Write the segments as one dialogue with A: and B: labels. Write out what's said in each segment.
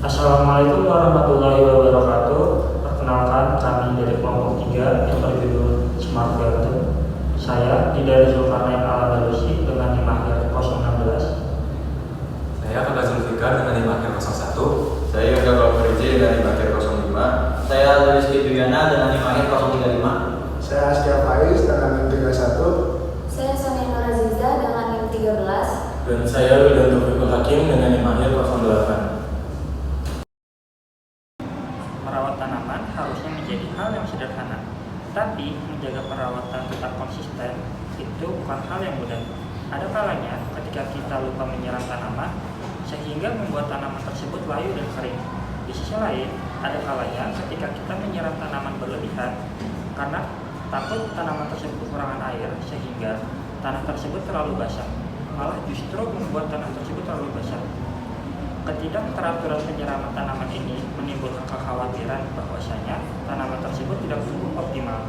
A: Assalamualaikum warahmatullahi wabarakatuh. Perkenalkan, kami dari kelompok 3 yang berjudul Smart Garden. Saya dari Zulkarnain Al-Andalusi dengan NIM 016.
B: Saya Kakak Zulfikar dengan NIM 01.
C: Saya Yoga Baperije dengan NIM 05. Saya Rizky Duyana dengan NIM 035.
D: Saya Askia Faiz dengan NIM 31.
E: Saya Sonia Nuraziza dengan NIM 13.
B: Dan saya Widanto Fikul Hakim dengan NIM 08.
A: Merawat tanaman harusnya menjadi hal yang sederhana, tapi menjaga perawatan tetap konsisten itu bukan hal yang mudah. Ada kalanya ketika kita lupa menyiram tanaman sehingga membuat tanaman tersebut layu dan kering. Di sisi lain, ada kalanya ketika kita menyiram tanaman berlebihan karena takut tanaman tersebut kekurangan air sehingga tanah tersebut terlalu basah, malah justru membuat tanah tersebut terlalu basah. Ketidakteraturan penyiraman tanaman ini menimbulkan kekhawatiran bahwasanya tanaman tersebut tidak tumbuh optimal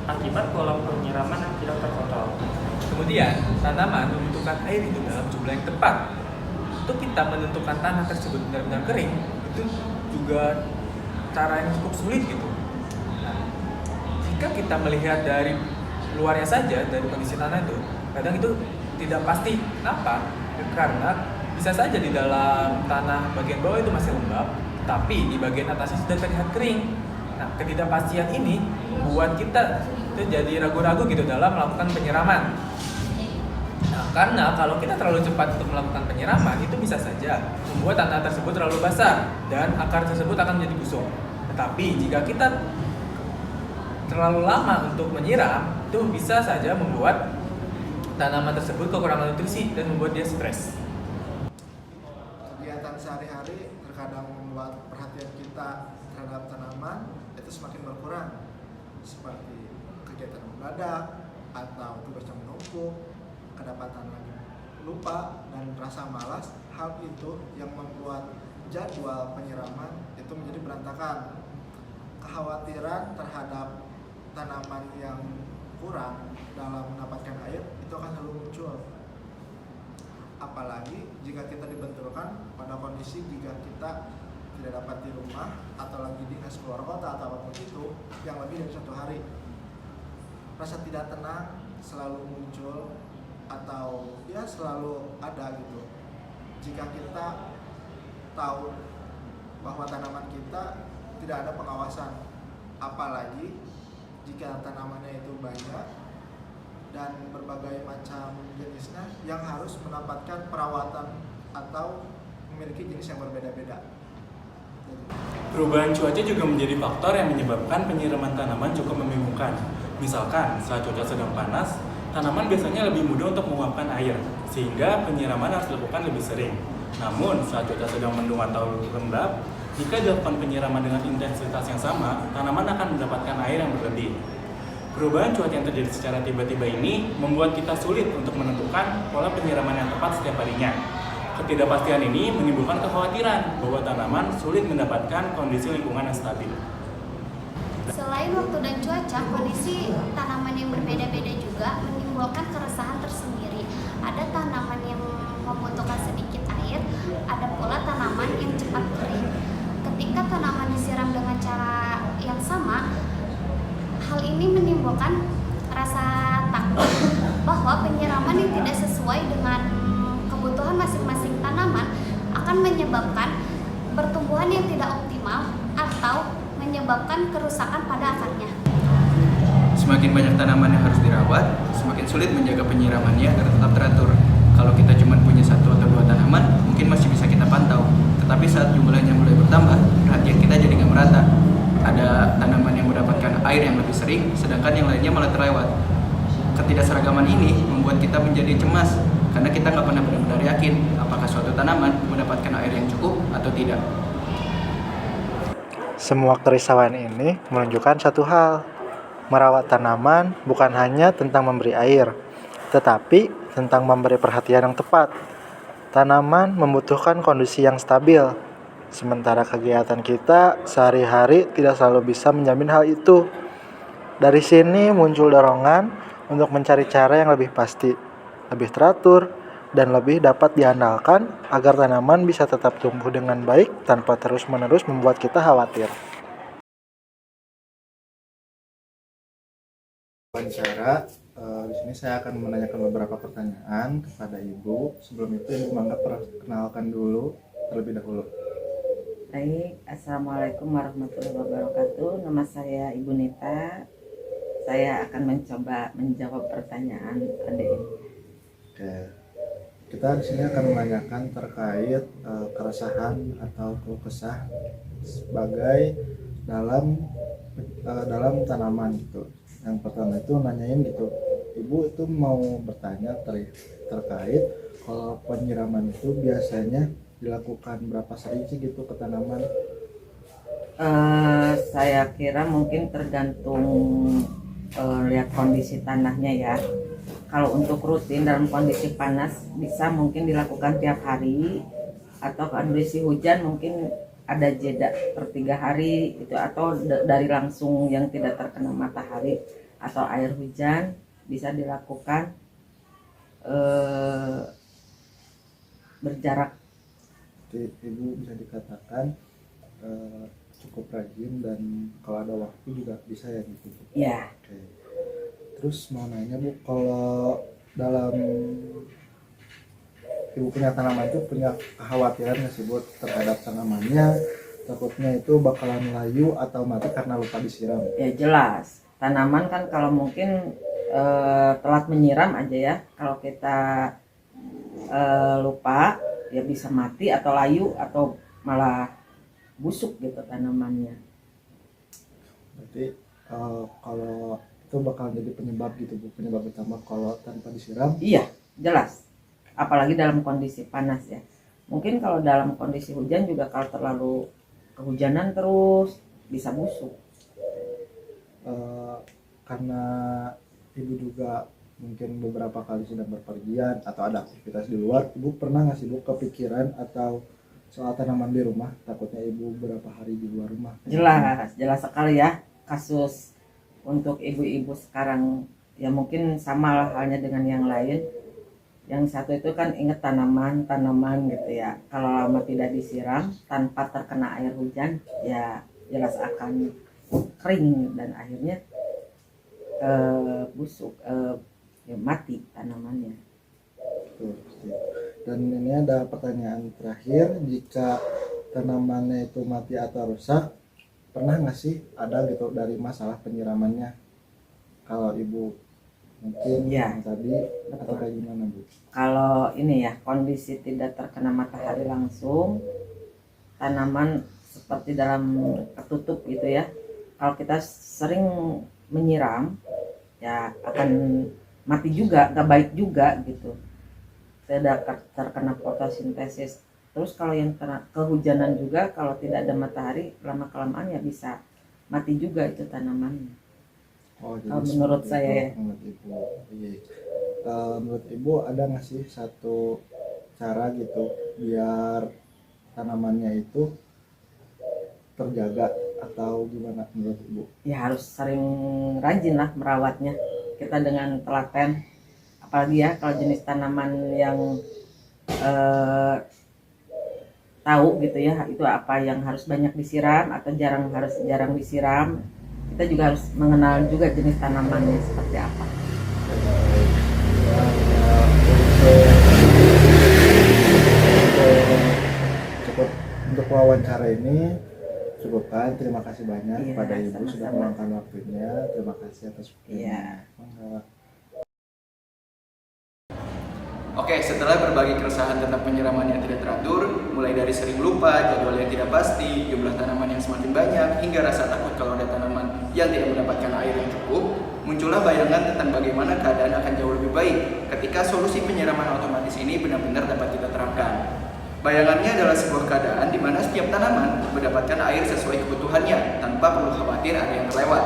A: akibat pola penyiraman yang tidak terkontrol.
F: Kemudian, tanaman membutuhkan air itu dalam jumlah yang tepat. Untuk kita menentukan tanah tersebut benar-benar kering, itu juga cara yang cukup sulit gitu. Nah, jika kita melihat dari luarnya saja, dari kondisi tanah itu, kadang itu tidak pasti. Kenapa? Karena bisa saja di dalam tanah bagian bawah itu masih lembab, tapi di bagian atasnya sudah terlihat kering. Nah, ketidakpastian ini membuat kita itu jadi ragu-ragu gitu dalam melakukan penyiraman. Nah, karena kalau kita terlalu cepat untuk melakukan penyiraman, itu bisa saja membuat tanah tersebut terlalu basah dan akar tersebut akan menjadi busuk. Tetapi jika kita terlalu lama untuk menyiram, itu bisa saja membuat tanaman tersebut kekurangan nutrisi dan membuat dia stres.
D: Kegiatan sehari-hari terkadang membuat perhatian kita terhadap tanaman itu semakin berkurang, seperti kegiatan mendadak atau tugas yang menumpuk, kedapatan lagi lupa dan rasa malas. Hal itu yang membuat jadwal penyiraman itu menjadi berantakan. Kekhawatiran terhadap tanaman yang kurang dalam mendapatkan air itu akan selalu muncul. Apalagi jika kita dibenturkan pada kondisi jika kita tidak dapat di rumah atau lagi dinas keluar kota atau apapun itu yang lebih dari 1 hari. Rasa tidak tenang selalu muncul atau ya selalu ada gitu. Jika kita tahu bahwa tanaman kita tidak ada pengawasan, apalagi jika tanamannya itu banyak dan berbagai macam jenisnya yang harus mendapatkan perawatan atau memiliki jenis yang berbeda-beda.
B: Perubahan cuaca juga menjadi faktor yang menyebabkan penyiraman tanaman cukup membingungkan. Misalkan saat cuaca sedang panas, tanaman biasanya lebih mudah untuk menguapkan air, sehingga penyiraman harus dilakukan lebih sering. Namun, saat cuaca sedang mendung atau lembab, jika dilakukan penyiraman dengan intensitas yang sama, tanaman akan mendapatkan air yang berlebih. Perubahan cuaca yang terjadi secara tiba-tiba ini membuat kita sulit untuk menentukan pola penyiraman yang tepat setiap harinya. Ketidakpastian ini menimbulkan kekhawatiran bahwa tanaman sulit mendapatkan kondisi lingkungan yang stabil.
E: Selain waktu dan cuaca, kondisi tanaman yang berbeda-beda juga menimbulkan keresahan tersendiri. Ada tanaman yang membutuhkan sedikit air, ada pula tanaman yang cepat kering. Ketika tanaman disiram dengan cara yang sama, hal ini menimbulkan rasa takut bahwa penyiraman yang tidak sesuai dengan kebutuhan masing-masing tanaman akan menyebabkan pertumbuhan yang tidak optimal atau menyebabkan kerusakan pada akarnya.
G: Semakin banyak tanaman yang harus dirawat, semakin sulit menjaga penyiramannya agar tetap teratur. Kalau kita cuma punya 1 atau 2 tanaman, mungkin masih bisa kita pantau. Tetapi saat jumlahnya mulai bertambah, perhatian kita jadi nggak merata. Ada tanaman yang mendapatkan air yang lebih sering, sedangkan yang lainnya malah terlewat. Ketidakseragaman ini membuat kita menjadi cemas, karena kita nggak pernah benar-benar yakin apakah suatu tanaman mendapatkan air yang cukup atau tidak.
D: Semua kerisauan ini menunjukkan satu hal. Merawat tanaman bukan hanya tentang memberi air, tetapi tentang memberi perhatian yang tepat. Tanaman membutuhkan kondisi yang stabil, sementara kegiatan kita sehari-hari tidak selalu bisa menjamin hal itu. Dari sini muncul dorongan untuk mencari cara yang lebih pasti, lebih teratur, dan lebih dapat diandalkan agar tanaman bisa tetap tumbuh dengan baik tanpa terus-menerus membuat kita khawatir. Wawancara, di sini saya akan menanyakan beberapa pertanyaan kepada Ibu. Sebelum itu Ibu Mangga perkenalkan dulu terlebih dahulu.
H: Baik, Assalamualaikum warahmatullahi wabarakatuh. Nama saya Ibu Nita. Saya akan mencoba menjawab pertanyaan adik ini.
D: Oke, kita di sini akan menanyakan terkait keresahan atau keluh kesah sebagai dalam tanaman gitu. Yang pertama itu nanyain gitu, Ibu itu mau bertanya terkait kalau penyiraman itu biasanya dilakukan berapa sering sih gitu ke tanaman?
H: Saya kira mungkin tergantung lihat kondisi tanahnya ya. Kalau untuk rutin dalam kondisi panas bisa mungkin dilakukan tiap hari, atau kondisi hujan mungkin ada jeda per 3 hari itu, atau dari langsung yang tidak terkena matahari atau air hujan bisa dilakukan berjarak.
D: Jadi Ibu bisa dikatakan cukup rajin dan kalau ada waktu juga bisa ya gitu.
H: Ya.
D: Oke. Terus mau nanya Bu, kalau dalam Ibu punya tanaman itu punya kekhawatiran nggak sih Bu terhadap tanamannya? Takutnya itu bakalan layu atau mati karena lupa disiram?
H: Ya jelas, tanaman kan kalau mungkin telat menyiram aja ya, kalau kita lupa ya bisa mati atau layu atau malah busuk gitu tanamannya.
D: Berarti kalau itu bakal jadi penyebab gitu Bu, penyebab utama kalau tanpa disiram?
H: Iya, jelas. Apalagi dalam kondisi panas ya. Mungkin kalau dalam kondisi hujan juga kalau terlalu kehujanan terus bisa busuk.
D: Karena Ibu juga mungkin beberapa kali sedang berpergian atau ada aktivitas di luar, Ibu pernah nggak sih Bu kepikiran atau soal tanaman di rumah, takutnya Ibu berapa hari di luar rumah?
H: Jelas sekali ya kasus untuk ibu-ibu sekarang ya, mungkin sama lah halnya dengan yang lain. Yang satu itu kan ingat tanaman gitu ya, kalau lama tidak disiram tanpa terkena air hujan ya jelas akan kering dan akhirnya busuk, ya mati tanamannya.
D: Betul. Dan ini ada pertanyaan terakhir, jika tanamannya itu mati atau rusak, pernah nggak sih ada gitu dari masalah penyiramannya? Kalau Ibu mungkin
H: Ya,
D: tadi atau kayak gimana Bu?
H: Kalau ini ya kondisi tidak terkena matahari langsung, tanaman seperti dalam ketutup gitu ya. Kalau kita sering menyiram ya akan mati juga, gak baik juga gitu. Tidak terkena fotosintesis. Terus kalau yang kena kehujanan juga, kalau tidak ada matahari lama kelamaan ya bisa mati juga itu tanamannya.
D: Oh, jadi
H: Menurut saya ya.
D: Menurut Ibu, iya. Menurut Ibu ada nggak sih satu cara gitu biar tanamannya itu terjaga atau gimana menurut Ibu?
H: Ya harus sering rajin lah merawatnya. Kita dengan telaten, apalagi ya kalau jenis tanaman yang tahu gitu ya itu apa yang harus banyak disiram atau jarang disiram. Kita juga harus mengenal juga jenis tanamannya seperti apa.
D: Cukup untuk wawancara ini cukupkan. Terima kasih banyak
H: Iya,
D: kepada Ibu
H: sama-sama.
D: sudah meluangkan waktunya. Terima kasih atas waktunya.
H: Iya.
D: Mangga.
G: Oke, setelah berbagi keresahan tentang penyiraman yang tidak teratur, mulai dari sering lupa, jadwal yang tidak pasti, jumlah tanaman yang semakin banyak, hingga rasa takut kalau ada tanaman yang tidak mendapatkan air yang cukup, muncullah bayangan tentang bagaimana keadaan akan jauh lebih baik ketika solusi penyiraman otomatis ini benar-benar dapat kita terapkan. Bayangannya adalah sebuah keadaan di mana setiap tanaman mendapatkan air sesuai kebutuhannya tanpa perlu khawatir ada yang terlewat.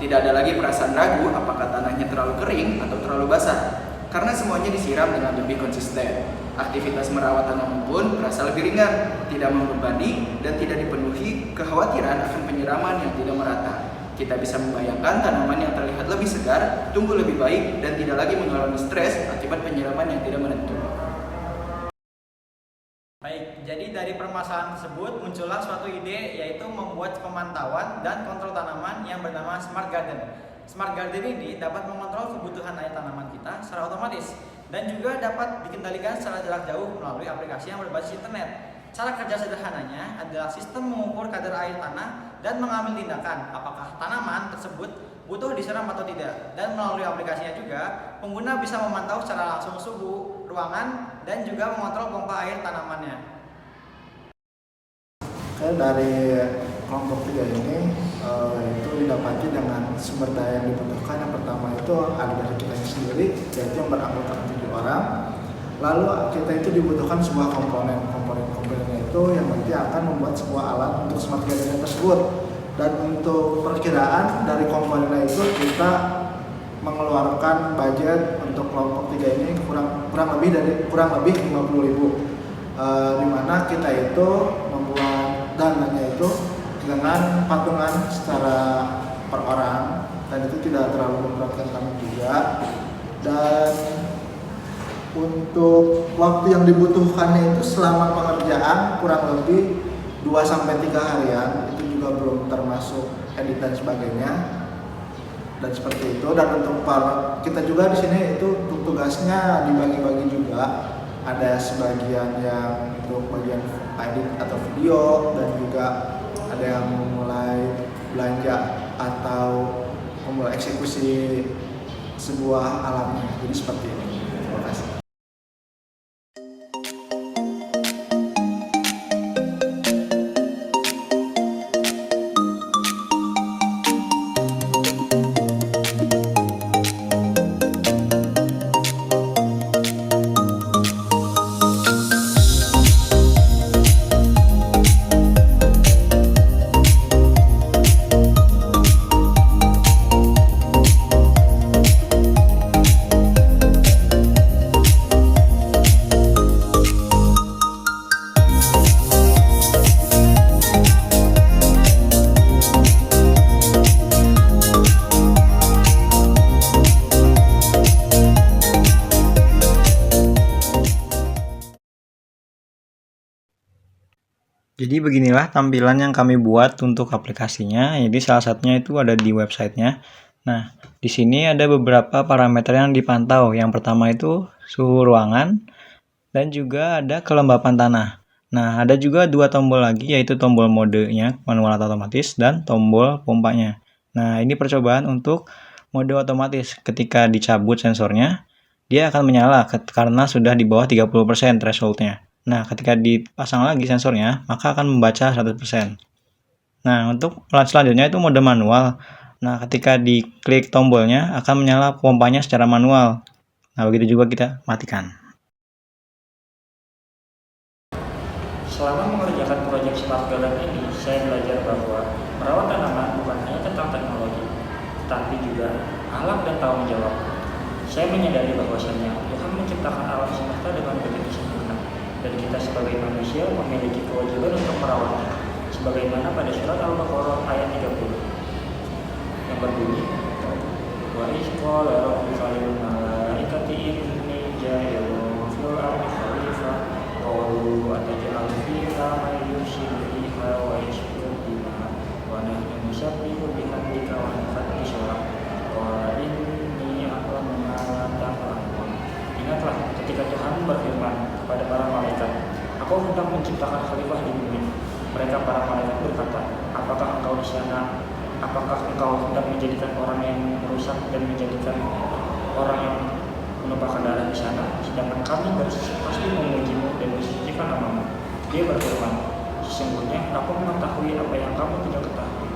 G: Tidak ada lagi perasaan ragu apakah tanahnya terlalu kering atau terlalu basah, karena semuanya disiram dengan lebih konsisten. Aktivitas merawat tanaman pun terasa lebih ringan, tidak membebani, dan tidak dipenuhi kekhawatiran akan penyiraman yang tidak merata. Kita bisa membayangkan tanaman yang terlihat lebih segar, tumbuh lebih baik, dan tidak lagi mengalami stres akibat penyiraman yang tidak menentu. permasalahan tersebut, muncullah suatu ide yaitu membuat pemantauan dan kontrol tanaman yang bernama Smart Garden. Smart Garden ini dapat mengontrol kebutuhan air tanaman kita secara otomatis dan juga dapat dikendalikan secara jarak jauh melalui aplikasi yang berbasis internet. Cara kerja sederhananya adalah sistem mengukur kadar air tanah dan mengambil tindakan apakah tanaman tersebut butuh disiram atau tidak. Dan melalui aplikasinya juga, pengguna bisa memantau secara langsung suhu ruangan dan juga mengontrol pompa air tanamannya.
D: Dari kelompok 3 ini itu didapati dengan sumber daya yang dibutuhkan. Yang pertama itu ada dari kita sendiri, yaitu yang beranggotakan 7 orang. Lalu kita itu dibutuhkan sebuah komponennya itu yang nanti akan membuat sebuah alat untuk smart garden tersebut. Dan untuk perkiraan dari komponennya itu kita mengeluarkan budget untuk kelompok 3 ini kurang lebih 50.000, di mana kita itu membuat dananya itu dengan patungan secara per orang, dan itu tidak terlalu memberatkan kami juga. Dan untuk waktu yang dibutuhkannya itu selama pengerjaan kurang lebih 2-3 harian, itu juga belum termasuk edit dan sebagainya. Dan seperti itu. Dan untuk kita juga di sini itu tugasnya dibagi-bagi juga. Ada sebagian yang untuk bagian edit atau video, dan juga ada yang memulai belanja atau memulai eksekusi sebuah alatnya. Jadi seperti ini. Terima kasih.
A: Jadi beginilah tampilan yang kami buat untuk aplikasinya. Jadi salah satunya itu ada di websitenya. Nah, di sini ada beberapa parameter yang dipantau. Yang pertama itu suhu ruangan dan juga ada kelembapan tanah. Nah, ada juga 2 tombol lagi, yaitu tombol modenya manual atau otomatis dan tombol pompanya. Nah, ini percobaan untuk mode otomatis. Ketika dicabut sensornya, dia akan menyala karena sudah di bawah 30% thresholdnya. Nah, ketika dipasang lagi sensornya, maka akan membaca 100%. Nah, untuk selanjutnya itu mode manual. Nah, ketika diklik tombolnya, akan menyala pompanya secara manual. Nah, begitu juga kita matikan. Selama mengerjakan proyek Smart Garden ini, saya belajar bahwa merawat tanaman bukan hanya tentang teknologi, tapi juga alam dan tanggung jawab. Saya menyadari bahwasannya Tuhan menciptakan alam semesta dengan begitu sempurna, dan kita sebagai manusia memiliki kewajiban untuk merawatnya, sebagaimana pada surat Al-Baqarah ayat 30 yang berbunyi, wa isqala rabbuka lil malaikati inni ja'ilun fil ardi khalifah qalu ataj'al fiha man yufsidu fiha wa yasfiku dima'a wa nahnu nusabbihu bihamdika wa nuqaddisu lak qala inni a'lamu ma la ta'lamun. Ingatlah ketika Tuhan berfirman kepada para malaikat, "Aku hendak menciptakan khalifah di bumi." Mereka para malaikat berkata, "Apakah engkau di sana? Apakah engkau hendak menjadikan orang yang merusak dan menjadikan orang yang menumpahkan darah di sana? Sedangkan kami pasti memujimu dan mensucikan namamu." Dia berfirman, "Sesungguhnya aku mengetahui apa yang kamu tidak ketahui,